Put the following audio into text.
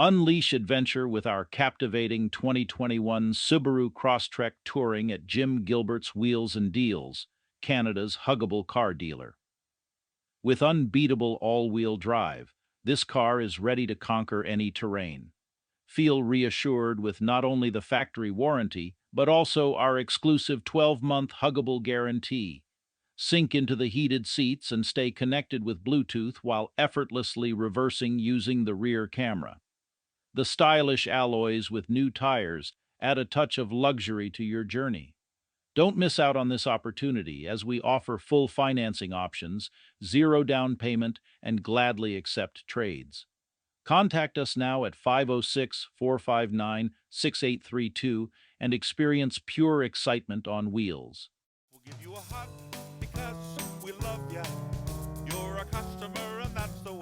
Unleash adventure with our captivating 2021 Subaru Crosstrek touring at Jim Gilbert's Wheels and Deals, Canada's huggable car dealer. With unbeatable all-wheel drive, this car is ready to conquer any terrain. Feel reassured with not only the factory warranty, but also our exclusive 12-month huggable guarantee. Sink into the heated seats and stay connected with Bluetooth while effortlessly reversing using the rear camera. The stylish alloys with new tires add a touch of luxury to your journey. Don't miss out on this opportunity as we offer full financing options, zero down payment, and gladly accept trades. Contact us now at 506-459-6832 and experience pure excitement on wheels. We'll give you a hug because we love ya. You're a customer and that's the